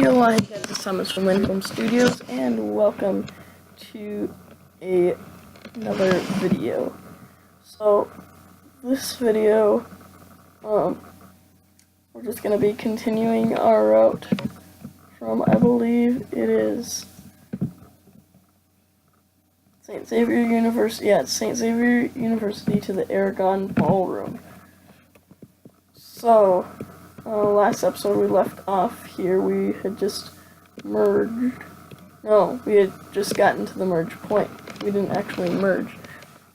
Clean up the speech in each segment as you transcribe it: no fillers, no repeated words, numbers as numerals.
Hi guys, it's Thomas from Random Studios, and welcome to another video. So, this video, we're just going to be continuing our route from, I believe it is St. Xavier University, it's St. Xavier University to the Aragon Ballroom. So, last episode we left off here, we had just merged. No, we had just gotten to the merge point. We didn't actually merge.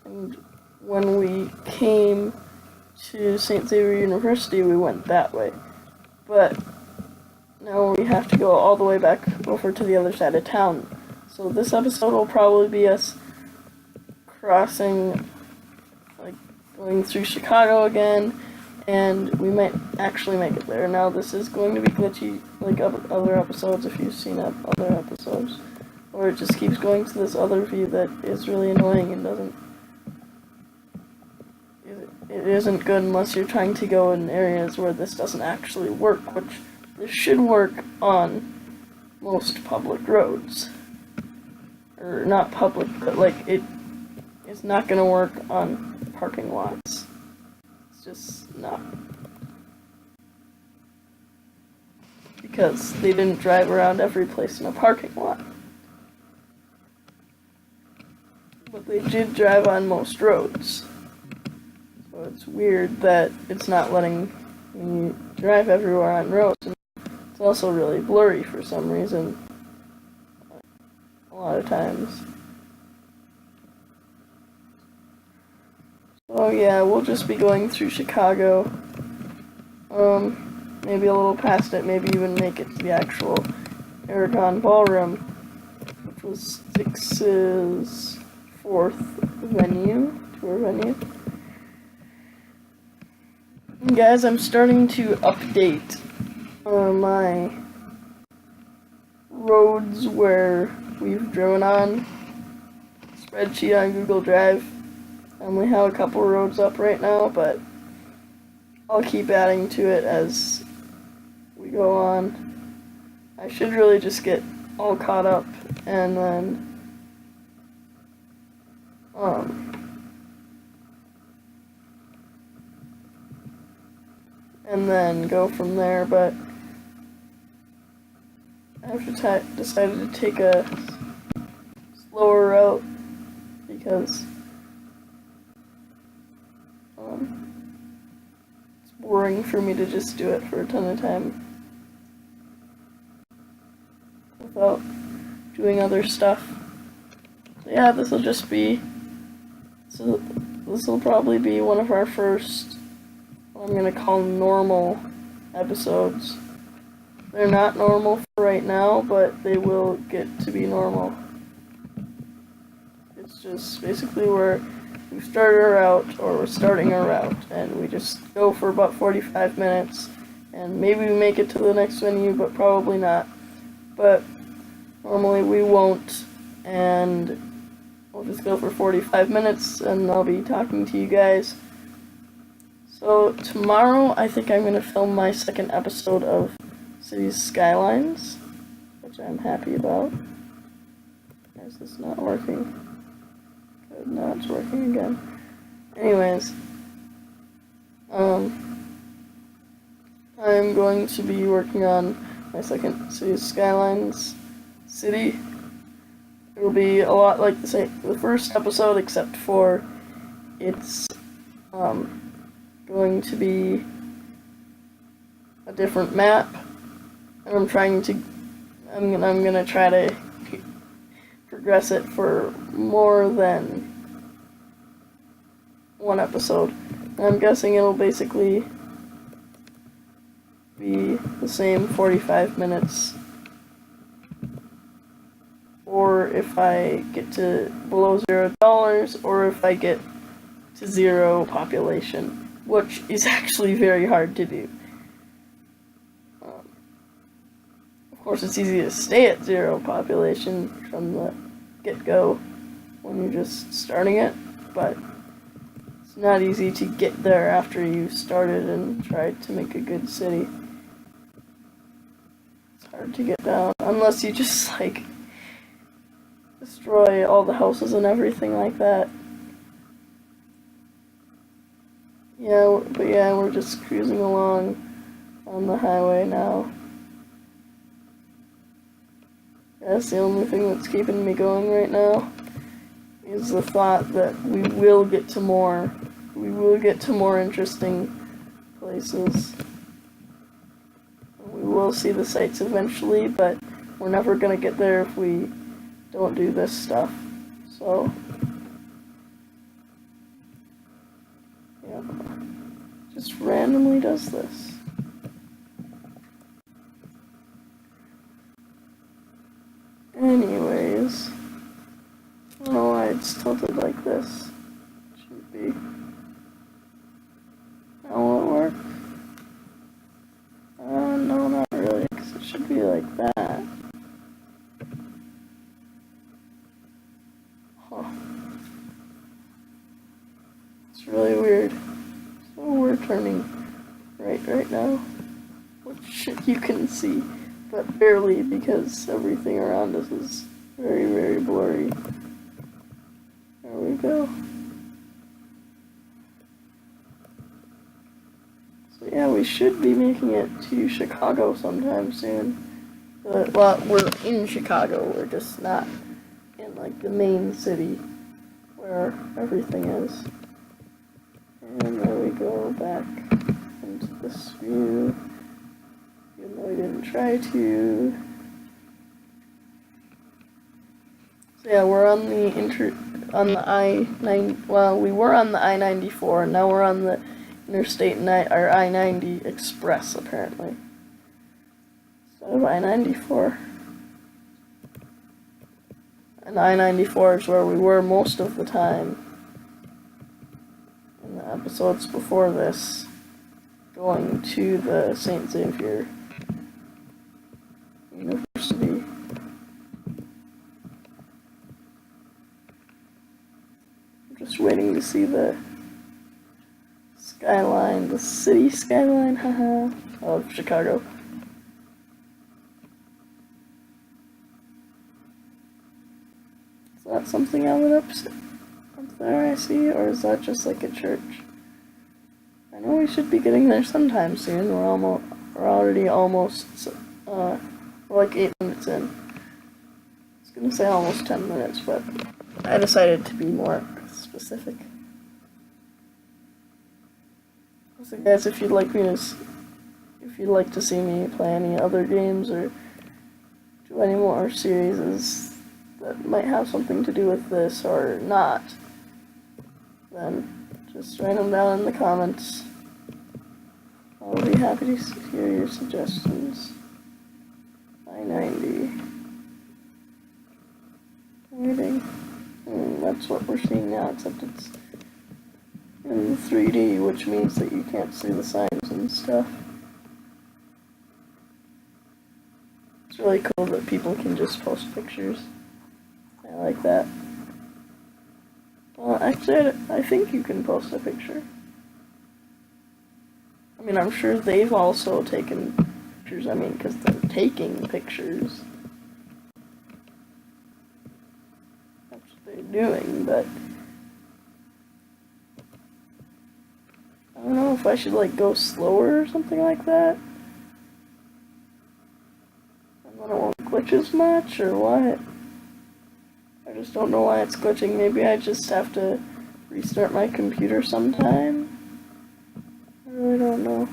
And when we came to St. Xavier University, we went that way. But now we have to go all the way back over to the other side of town. So this episode will probably be us crossing, like going through Chicago again, and we might actually make it there. Now this is going to be glitchy like other episodes, if you've seen other episodes, or it just keeps going to this other view that is really annoying and it isn't good unless you're trying to go in areas where this doesn't actually work, which this should work on most public roads. Or not public, but like it's not gonna work on parking lots. It's just not. Because they didn't drive around every place in a parking lot. But they did drive on most roads. So it's weird that it's not letting me drive everywhere on roads. And it's also really blurry for some reason. A lot of times. So yeah, we'll just be going through Chicago. Maybe a little past it, maybe even make it to the actual Aragon Ballroom, which was Styx's fourth tour venue. And guys, I'm starting to update my roads where we've driven on spreadsheet on Google Drive. I only have a couple roads up right now, but I'll keep adding to it as we go on. I should really just get all caught up and then go from there, but I've decided to take a slower route because it's boring for me to just do it for a ton of time without doing other stuff. So yeah, this will probably be one of our first, what I'm gonna call normal episodes. They're not normal for right now, but they will get to be normal. It's just basically where we started our route, or we're starting our route, and we just go for about 45 minutes, and maybe we make it to the next venue, but probably not. But normally we won't, and we'll just go for 45 minutes, and I'll be talking to you guys. So tomorrow, I think I'm going to film my second episode of Cities Skylines, which I'm happy about. Is this not working? Good, now it's working again. Anyways, I'm going to be working on my second Cities Skylines city. It will be a lot like the first episode, except for it's going to be a different map, and I'm gonna try to progress it for more than one episode. And I'm guessing it'll basically be the same 45 minutes. Or if I get to below $0, or if I get to 0 population, which is actually very hard to do. Of course, it's easy to stay at 0 population from the get-go when you're just starting it, but it's not easy to get there after you started and tried to make a good city. It's hard hard to get down, unless you just, like, destroy all the houses and everything like that. Yeah, but yeah, we're just cruising along on the highway now. That's the only thing that's keeping me going right now, is the thought that we will get to more interesting places. We will see the sights eventually, but we're never gonna get there if we don't do this stuff. So, yeah, just randomly does this. Anyways, I don't know why it's tilted like this. Shouldn't be. Now will it work? No, not really, because it should be like that. Huh. It's really weird. So we're turning right now, which you can see, but barely, because everything around us is very, very blurry. There we go. So yeah, we should be making it to Chicago sometime soon. But, well, we're in Chicago, we're just not in, like, the main city where everything is. And there we go, back into this view, even though we didn't try to. So yeah, we're on the I-9, well, we were on the I-94, and now we're on the Interstate or I-90 Express, apparently. Instead of I-94. And I-94 is where we were most of the time in the episodes before this, going to the St. Xavier University. I'm just waiting to see the skyline, the city skyline, haha, of Chicago. Is that something out up there I see, or is that just like a church? I know we should be getting there sometime soon. We're already almost, we're like 8 minutes in. I was gonna say almost 10 minutes, but I decided to be more specific. So guys, if you'd like to see me play any other games or do any more series that might have something to do with this or not, then just write them down in the comments. I'll be happy to hear your suggestions. I-90. Waiting. That's what we're seeing now, except it's in 3D, which means that you can't see the signs and stuff. It's really cool that people can just post pictures. I like that. Well, actually, I think you can post a picture. I mean, I'm sure they've also taken pictures, because they're taking pictures. That's what they're doing, but I don't know if I should, like, go slower or something like that. And then it won't glitch as much, or what? I just don't know why it's glitching. Maybe I just have to restart my computer sometime. I really don't know.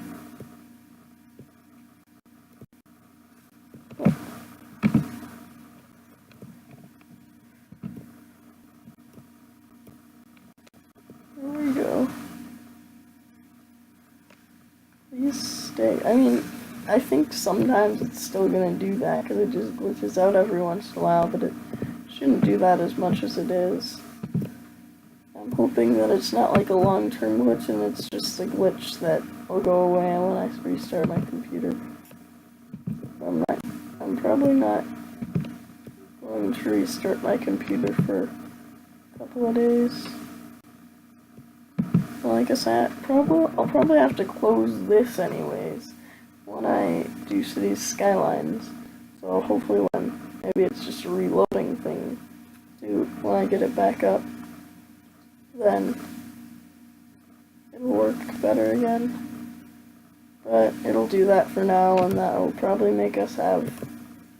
There we go. Please stay. I think sometimes it's still gonna do that because it just glitches out every once in a while, but it shouldn't do that as much as it is. I'm hoping that it's not like a long-term glitch and it's just a glitch that will go away when I restart my computer. I'm probably not going to restart my computer for a couple of days. Well, I guess I'll probably have to close this anyways when I do these skylines. So hopefully maybe it's just a reloading thing, too, when I get it back up, then it'll work better again. But it'll do that for now, and that'll probably make us have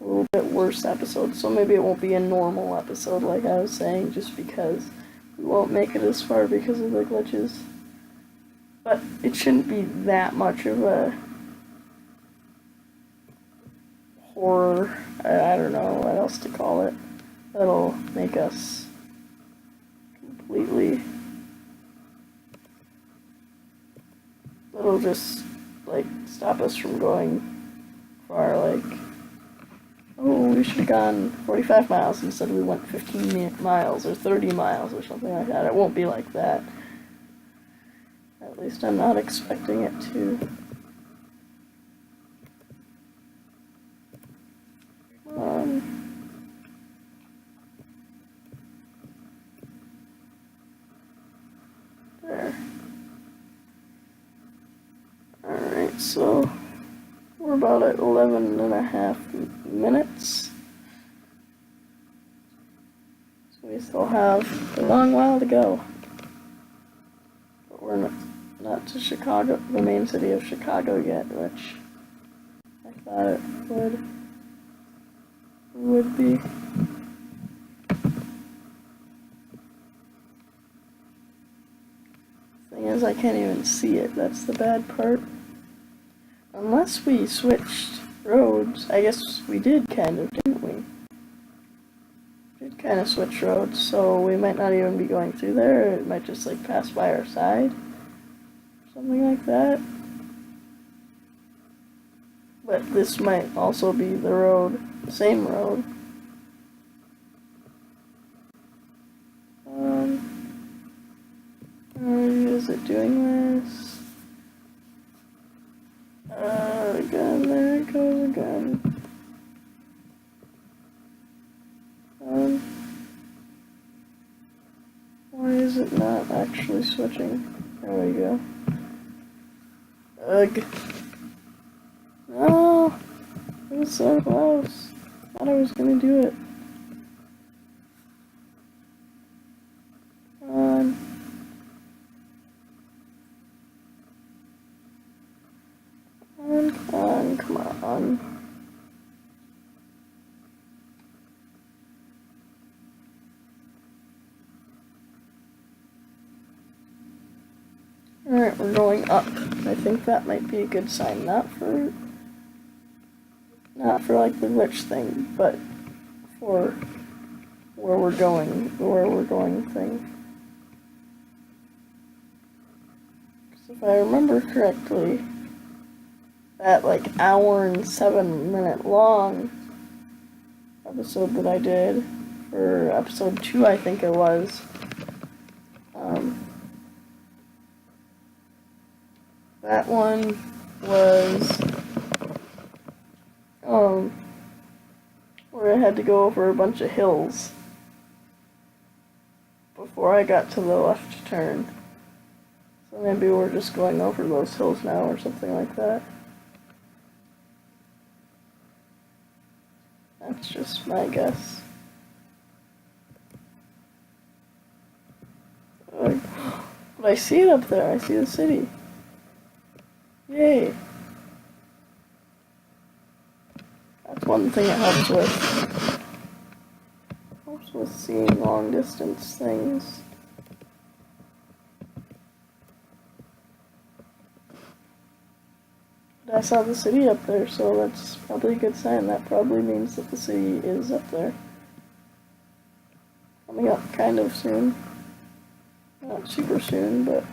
a little bit worse episodes. So maybe it won't be a normal episode like I was saying, just because we won't make it as far because of the glitches. But it shouldn't be that much of a horror, I don't know what else to call it, that'll make us completely, that'll just, like, stop us from going far, like, oh, we should have gone 45 miles instead we went 15 miles or 30 miles or something like that. It won't be like that. At least I'm not expecting it to. There. Alright, so we're about at 11.5 minutes. So we still have a long while to go. But we're not to Chicago, the main city of Chicago yet, which I thought it would be. Thing is, I can't even see it. That's the bad part. Unless we switched roads. I guess we did kind of, didn't we? We did kind of switch roads, so we might not even be going through there. It might just like pass by our side. Something like that. But this might also be the road, the same road. Is it doing this? Again, there it goes again. Why is it not actually switching? There we go. Ugh. No! It was so close. Thought I was gonna do it. Come on. Come on. Alright, we're going up. I think that might be a good sign, not for like the glitch thing, but for where we're going thing. Because if I remember correctly, that like hour and 7-minute long episode that I did for episode 2, I think it was, that one was where I had to go over a bunch of hills before I got to the left turn. So maybe we're just going over those hills now or something like that. That's just my guess. But I see it up there. I see the city. Yay. That's one thing it helps with. Helps with seeing long distance things. But I saw the city up there, so that's probably a good sign. That probably means that the city is up there. Coming up kind of soon. Not super soon, but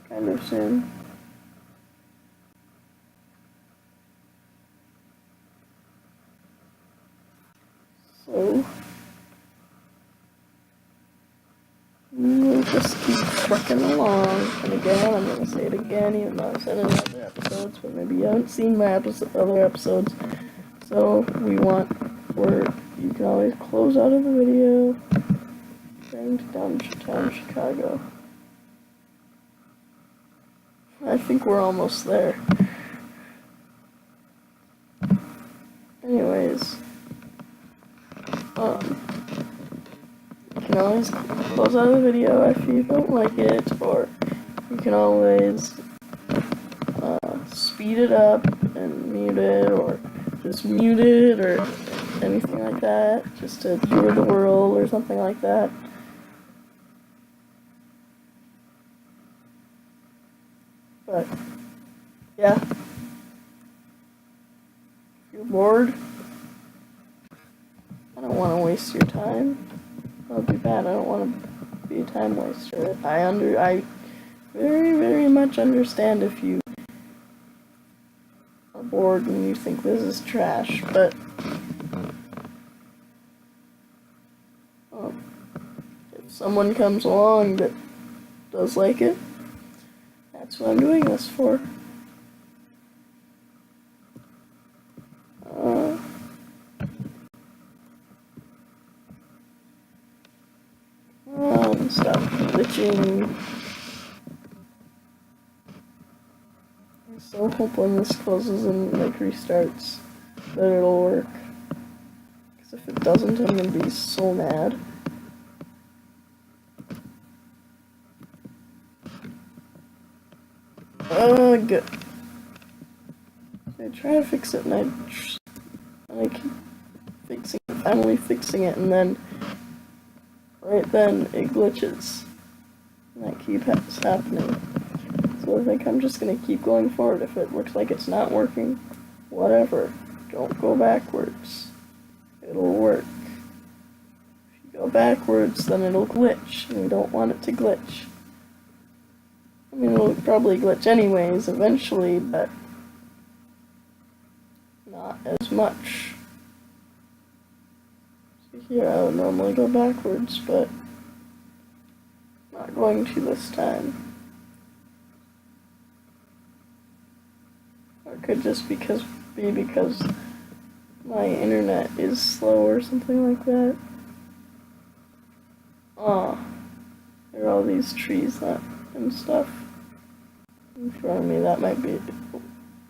kind of soon. So we'll just keep trucking along. And again, I'm going to say it again, even though I've said it in other episodes, but maybe you haven't seen my other episodes. So we want where you can always close out of the video. Going to downtown Chicago. I think we're almost there. Anyways, always close out the video if you don't like it, or you can always speed it up and mute it, or just mute it, or anything like that, just to cure the world or something like that. But yeah, if you're bored, I don't want to waste your time. That would be bad. I don't want to be a time waster. I very, very much understand if you are bored and you think this is trash, but if someone comes along that does like it, that's what I'm doing this for. Stop glitching. I so hope when this closes and like restarts that it'll work. Because if it doesn't, I'm gonna be so mad. Good. I try to fix it and I keep finally fixing it, and then right then it glitches. And that keeps happening. So I think I'm just gonna keep going forward. If it looks like it's not working, whatever. Don't go backwards. It'll work. If you go backwards, then it'll glitch, and we don't want it to glitch. I mean, it'll probably glitch anyways, eventually, but not as much. So here I would normally go backwards, but not going to this time. Or it could just be because my internet is slow or something like that. There are all these trees and stuff in front of me. That might be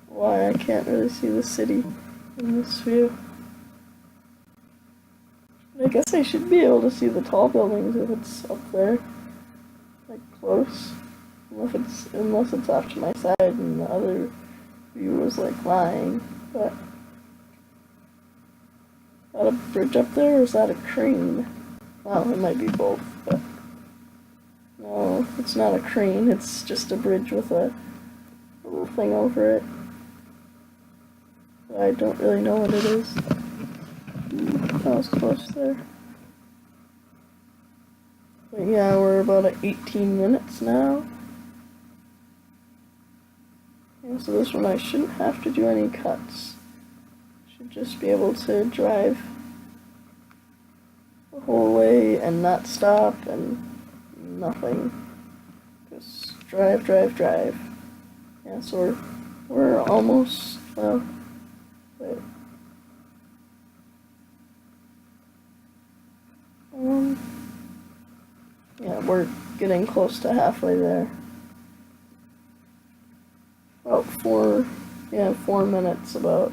why I can't really see the city in this view. But I guess I should be able to see the tall buildings if it's up there, like close. Unless it's off to my side and the other view was like lying. But is that a bridge up there, or is that a crane? Well, it might be both, but no, it's not a crane, it's just a bridge with a little thing over it. But I don't really know what it is. That was close there. But yeah, we're about at 18 minutes now. And so this one I shouldn't have to do any cuts. Should just be able to drive the whole way and not stop and nothing. Just drive, drive, drive. Yeah, so we're almost, well, wait. Yeah, we're getting close to halfway there. About 4 minutes about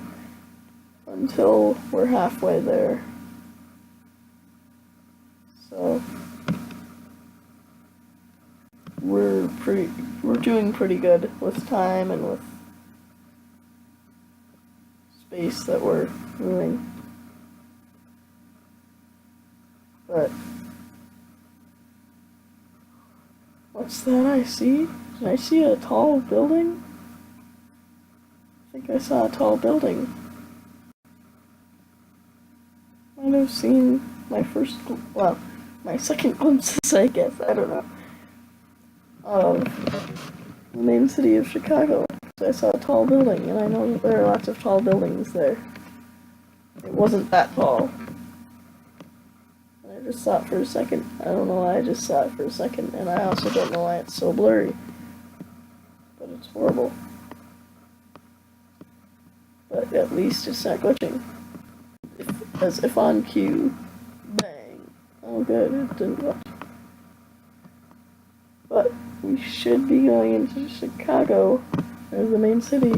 until we're halfway there. So we're doing pretty good with time and with space that we're moving. But what's that I see? Did I see a tall building? I think I saw a tall building. Might have seen my second glimpses, I guess, I don't know, of the main city of Chicago. So I saw a tall building, and I know that there are lots of tall buildings there. It wasn't that tall. And I just saw it for a second. I don't know why I just saw it for a second, and I also don't know why it's so blurry. But it's horrible. But at least it's not glitching. As if on cue. Bang. Oh good, it didn't glitch. But we should be going into Chicago, or the main city.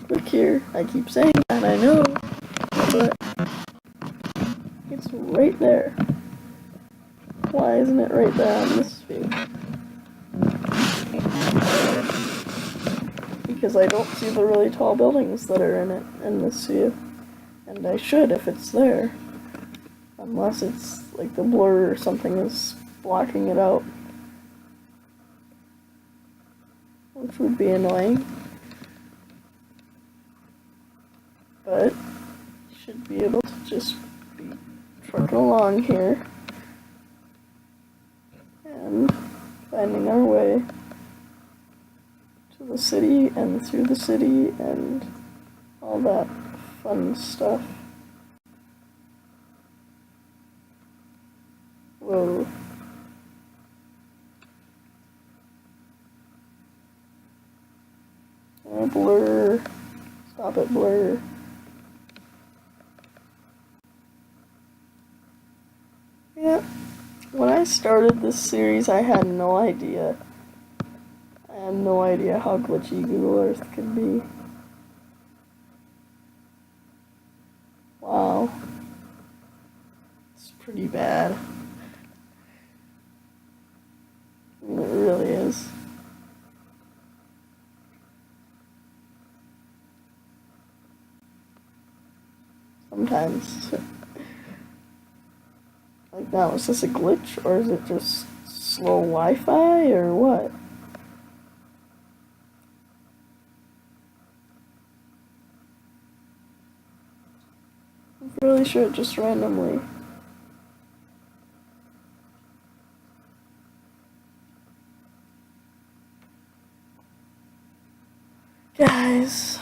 Look here, I keep saying that, I know, but it's right there. Why isn't it right there on this view? Because I don't see the really tall buildings that are in it in this view. And I should if it's there. Unless it's like the blur or something is blocking it out. Which would be annoying. But you should be able to just be trucking along here and finding our way to the city and through the city and all that fun stuff. Whoa. Oh, blur. Stop it, blur. Yeah. When I started this series, I had no idea. I had no idea how glitchy Google Earth could be. Wow. It's pretty bad. I mean, it really is. Sometimes. Like now, is this a glitch or is it just slow Wi-Fi or what? I'm really sure it just randomly. Guys,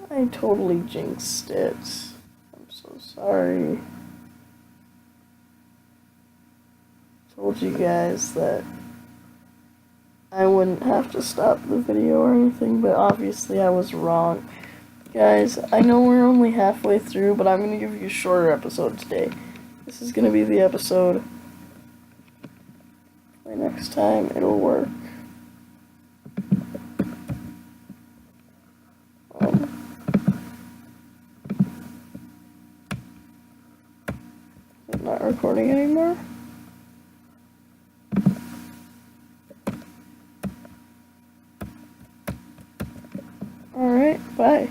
I totally jinxed it. I'm so sorry. Told you guys that I wouldn't have to stop the video or anything, but obviously I was wrong. Guys, I know we're only halfway through, but I'm going to give you a shorter episode today. This is going to be the episode. By next time, it'll work. I'm not recording anymore. Alright, bye.